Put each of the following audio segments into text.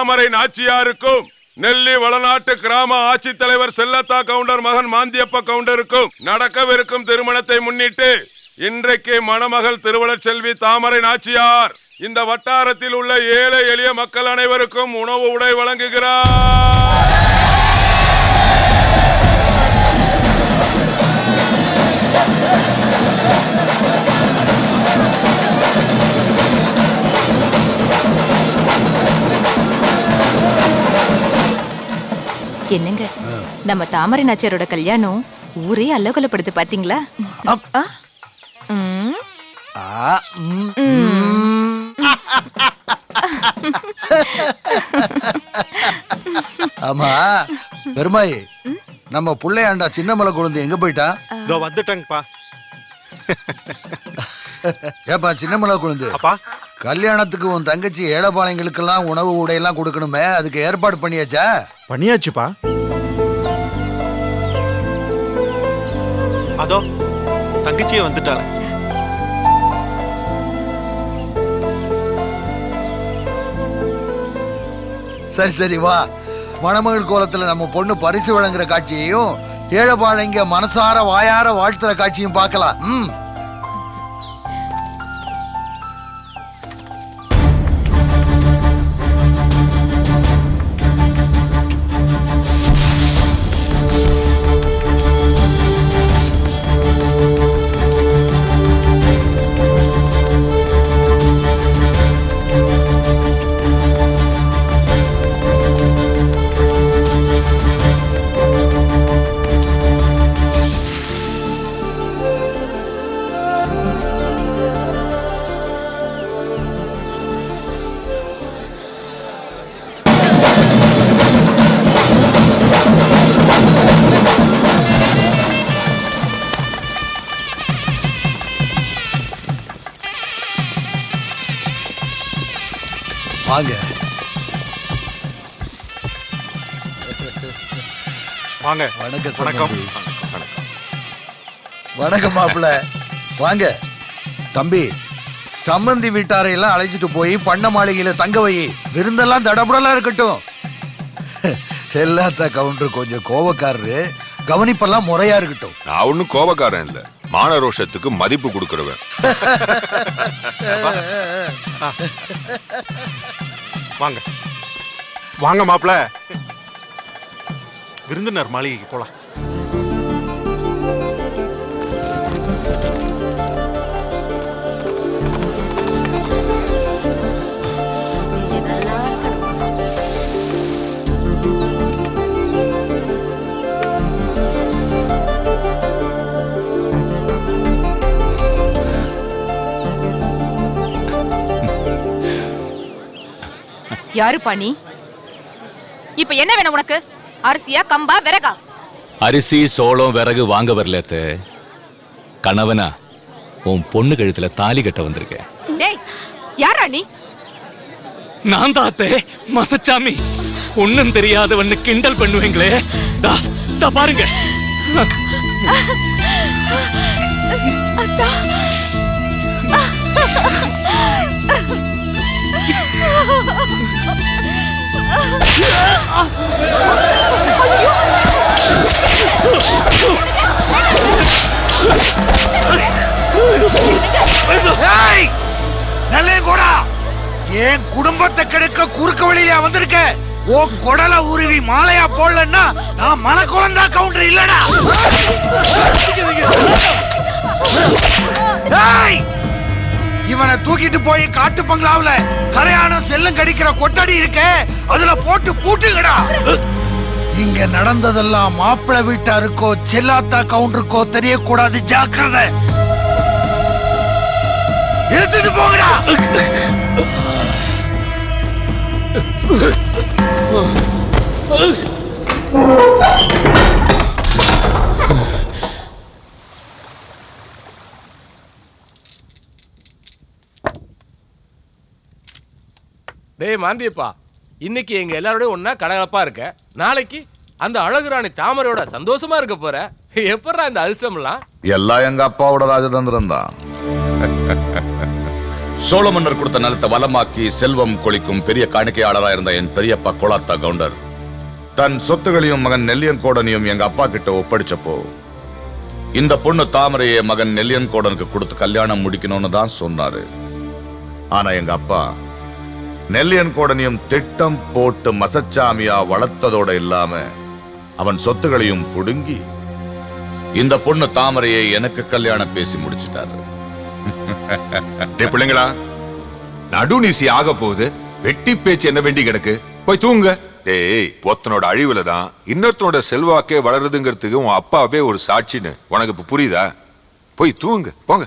தாமரை நாச்சியாருக்கும் நெல்லி வளநாட்டு கிராம ஆட்சித்தலைவர் செல்லத்தா கவுண்டர் மகன் மாந்தியப்ப கவுண்டருக்கும் நடக்கவிருக்கும் திருமணத்தை முன்னிட்டு இன்றைக்கு மணமகள் திருவளர் செல்வி தாமரை நாச்சியார் இந்த வட்டாரத்தில் உள்ள ஏழை எளிய மக்கள் அனைவருக்கும் உணவு உடை வழங்குகிறார். என்னங்க நம்ம தாமரை நாச்சியாரோட கல்யாணம் ஊரே அல்லகலப்படுத்து பாத்தீங்களா? ஆமா பெருமாயி, நம்ம புள்ளையாண்டா சின்னமலை குழந்தை எங்க போயிட்டா? வந்துட்டாங்கப்பா. ஏப்பா சின்னமலை குழந்தை, கல்யாணத்துக்கு உன் தங்கச்சி ஏழைப்பாளையங்களுக்கெல்லாம் உணவு உடையெல்லாம் கொடுக்கணுமே, அதுக்கு ஏற்பாடு பண்ணியாச்சா? பண்ணியாச்சுப்பா. அதோ தங்கச்சியே வந்துட்டாள. சரி சரி வா. மணமகள் கோலத்துல நம்ம பொண்ணு பரிசு வழங்குற காட்சியையும் ஏழைப்பாளையங்க மனசார வாயார வாழ்த்துற காட்சியும் பார்க்கலாம். வாங்க வாங்க. வணக்கம். வணக்கம். வணக்கம் மாப்பிள்ள. வாங்க தம்பி, சம்பந்தி வீட்டாரையெல்லாம் அழைச்சிட்டு போய் பண்ண மாளிகையில தங்க வை. விருந்தெல்லாம் தடபுடலா இருக்கட்டும். செல்லாத்தா கவுண்டர் கொஞ்சம் கோபக்காரரு, கவனிப்பெல்லாம் முறையா இருக்கட்டும். நான் ஒன்னும் கோபக்காரன் இல்ல, மான ரோஷத்துக்கு மதிப்பு கொடுக்கிறவன். வாங்க வாங்க மாப்பிள்ள, விருந்தினர் மாளிகைக்கு போலாம். யாரு பாணி? இப்ப என்ன வேணும் உனக்கு? அரிசியா, கம்பா, விறகா? அரிசி சோளம் விறகு வாங்க வரல, கணவனா உன் பொண்ணு கழுத்துல தாலி கட்ட வந்திருக்கேன். டேய், யாரா நீ? நான் தாத்தே மசச்சாமி. ஒண்ணும் தெரியாதவன்னு கிண்டல் பண்ணுவீங்களே, பாருங்க. என் குடும்பத்தை கெடுக்க குறுக்க வழியா வந்திருக்க. ஓ கொடல உருவி மாலையா போடலன்னா நான் மனக்குழந்தா கவுண்டர் இல்லடா. இவனை தூக்கிட்டு போய் காட்டு பங்களாவுல கரையானம் செல்லும் கடிக்கிற கொட்டடி இருக்க, அதுல போட்டு பூட்டுங்கடா. இங்க நடந்ததெல்லாம் மாப்பிள்ளை வீட்டாருக்கோ செல்லாத்தா கவுண்டருக்கோ தெரியக்கூடாது. ஜாக்கிரதை. எடுத்துட்டு போங்கடா. டேய் மாந்தியப்பா, இன்னைக்கு எங்க எல்லாரோடய ஒன்னா கலகலப்பா இருக்க. நாளைக்கு அந்த அழகுராணி தாமரையோட சந்தோஷமா இருக்க போற. எப்படா இந்த அதிர்ஷ்டம் எல்லாம்? எல்லாம் எங்க அப்பாவோட ராஜதந்திரம் தான். சோழ மன்னர் கொடுத்த நிலத்தை வளமாக்கி செல்வம் கொளிக்கும் பெரிய காணிக்கையாளராக இருந்த என் பெரியப்பா கோலாத்தா கவுண்டர் தன் சொத்துகளையும் மகன் நெல்லியன்கோடனையும் எங்க அப்பா கிட்ட ஒப்படைச்சப்போ இந்த பொண்ணு தாமரையை மகன் நெல்லியன்கோடனுக்கு கொடுத்து கல்யாணம் முடிக்கணும்னு தான் சொன்னாரு. ஆனா எங்க அப்பா நெல்லியன்கோடனையும் திட்டம் போட்டு மசச்சாமியா வளர்த்ததோட இல்லாம அவன் சொத்துகளையும் புடுங்கி இந்த பொண்ணு தாமரையை எனக்கு கல்யாணம் பேசி முடிச்சிட்டாரு. பிள்ளைங்களா, நடுநீசி ஆக போகுது. வெட்டி பேச்சு என்ன வேண்டி கிடக்கு? போய் தூங்க. டேய், ஒருத்தனோட அழிவுல தான் இன்னொருத்தனோட செல்வாக்கே வளருதுங்கிறதுக்கு உன் அப்பாவே ஒரு சாட்சின்னு உனக்கு இப்ப புரியுதா? போய் தூங்க போங்க.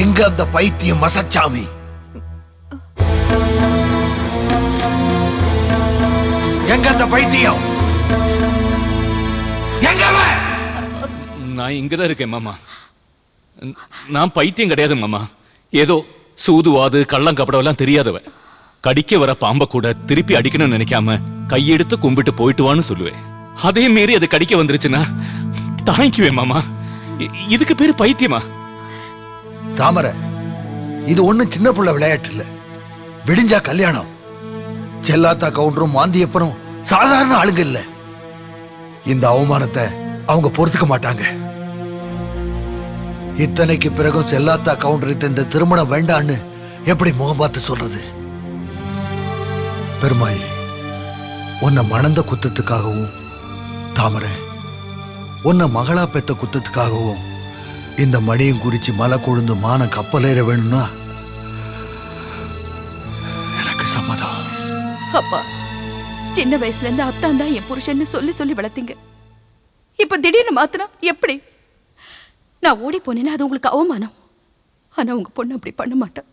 எங்க அந்த பைத்தியம் மசச்சாமி? எங்க அந்த பைத்தியம்? எங்க அவன்? நான் இங்கதான் இருக்கேன் மாமா. நான் பைத்தியம் கிடையாது மாமா. ஏதோ சூதுவாது கள்ளம் கபடம் எல்லாம் தெரியாதவன். கடிக்க வர பாம்ப கூட திருப்பி அடிக்கணும்னு நினைக்காம கையெடுத்து கும்பிட்டு போயிட்டு வான்னு சொல்லுவேன். அதே மீறி அது கடிக்க வந்துருச்சுன்னா தாங்கிக்குவேன் மாமா. இதுக்கு பேரு பைத்தியமா? தாமரை, இது ஒண்ணும் சின்ன புள்ள விளையாட்டு இல்ல. விடிஞ்சா கல்யாணம். செல்லாத்தா கவுண்டரும் மாந்தியப்பனும் சாதாரண ஆளுங்க இல்ல. இந்த அவமானத்தை அவங்க பொறுத்துக்க மாட்டாங்க. இத்தனைக்கு பிறகும் செல்லாத்தா கவுண்டர்கிட்ட இந்த திருமணம் வேண்டான்னு எப்படி முகம் பார்த்து சொல்றது? பெருமாய், உன்னை மணந்த குத்தத்துக்காகவும் தாமரை உன்னை மகளா பெத்த குத்தத்துக்காகவும் இந்த மணியும் குறிச்சு மலை கொழுந்து மான கப்பலேற வேணும்னா எனக்கு சம்மதம். அப்பா, சின்ன வயசுல இருந்து அத்தான் தான் என் புருஷன்னு சொல்லி சொல்லி வளர்த்தீங்க. இப்ப திடீர்னு மாத்தினா எப்படி? நான் ஓடி போனேன்னா அது உங்களுக்கு அவமானம். ஆனா உங்க பொண்ணு அப்படி பண்ண மாட்டேன்.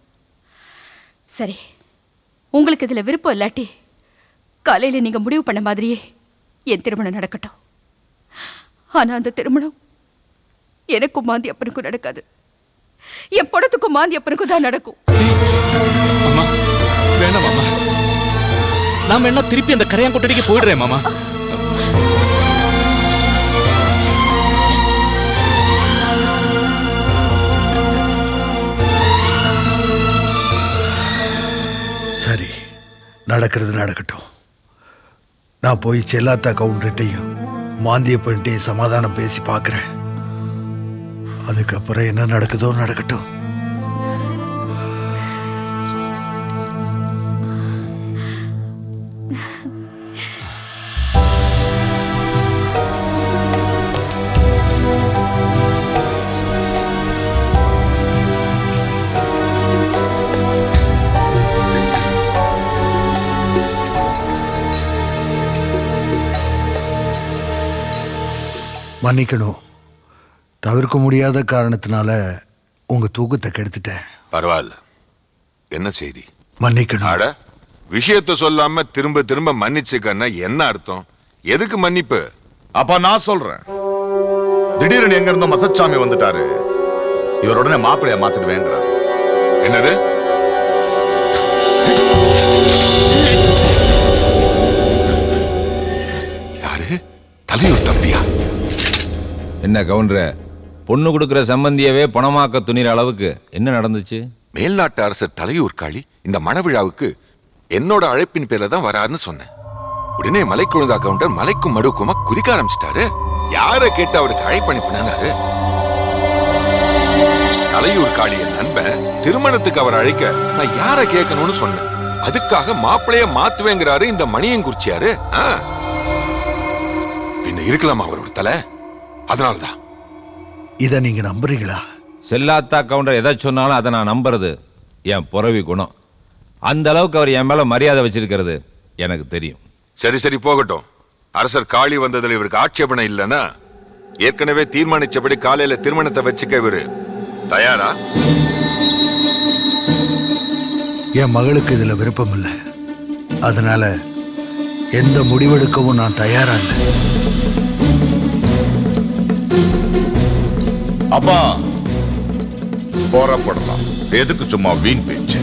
சரி, உங்களுக்கு இதுல விருப்பம் இல்லாட்டி காலையில நீங்க முடிவு பண்ண மாதிரியே என் திருமணம் நடக்கட்டும். ஆனா அந்த திருமணம் எனக்கும் மாந்தி அப்பனுக்கும் நடக்காது. என் படத்துக்கும் மாந்தி அப்பனுக்கும் தான் நடக்கும். வேணாம் மாமா, நாம என்ன திருப்பி அந்த கரையாங்கொட்டடிக்கு போயிடுறேன் மாமா. சரி, நடக்கிறது நடக்கட்டும். நான் போய் செல்லாத்தா கவுண்டர்கிட்டையும் மாந்தியப்பன்ட்டையும் சமாதானம் பேசி பார்க்கிறேன். அதுக்கப்புறம் என்ன நடக்குதோ நடக்கட்டும். மன்னிக்கணும், தவிர்க்க முடியாத காரணத்தினால உங்க தூக்கத்தை கெடுத்துட்டேன். பரவாயில்ல. என்ன செய்தி? மன்னிக்கணும். ஆட, விஷயத்தை சொல்லாம திரும்ப திரும்ப மன்னிச்சுக்கன்னா என்ன அர்த்தம்? எதுக்கு மன்னிப்பு? அப்ப நான் சொல்றேன். திடீர்னு எங்க இருந்தோ மசச்சாமி வந்துட்டாரு. இவர் உடனே மாப்பிளைய மாத்திடுவேங்கிறார். என்னது? யாரு? தலையூர் தம்பியா? என்ன கவுண்டர, பொண்ணு கொடுக்கிற சம்பந்தியவே பணமாக்க துணிற அளவுக்கு என்ன நடந்துச்சு? மேல்நாட்டு அரசர் தலையூர் காளி இந்த மணவிழாவுக்கு என்னோட அழைப்பின் பேர்ல தான் வராருன்னு சொன்னேன். உடனே மலைக்குழுந்தா கவுண்டர் மலைக்கும் மடுக்குமா குறிக்க ஆரம்பிச்சிட்டாரு. யார கேட்டு அவருக்கு அழைப்பு அனுப்பினாரு? தலையூர் காளியின் நண்பன் திருமணத்துக்கு அவர் அழைக்க நான் யார கேட்கணும்னு சொன்னேன். அதுக்காக மாப்பிளைய மாத்துவேங்கிறாரு இந்த மணியங்குறிச்சியாரு. பின்ன இருக்கலாமா அவர் ஒரு தலை? அதனால்தான். இத நீங்க நம்புறீங்களா? செல்லாத்தா கவுண்டர் எதை சொன்னாலும் அதை நான் நம்புறது என் புறவி குணம். அந்த அளவுக்கு அவர் என் மேல மரியாதை வச்சிருக்கிறது எனக்கு தெரியும். சரி சரி போகட்டும். அரசர் காளி வந்ததுல இவருக்கு ஆட்சேபனை இல்லைன்னா ஏற்கனவே தீர்மானிச்சபடி காலையில திருமணத்தை வச்சுக்க இவரு தயாரா? என் மகளுக்கு இதுல விருப்பம் இல்லை. அதனால எந்த முடிவெடுக்கவும் நான் தயாரா இல்லை. அப்பா போறப்படலாம். எதுக்கு சும்மா வீண் பேச்சு?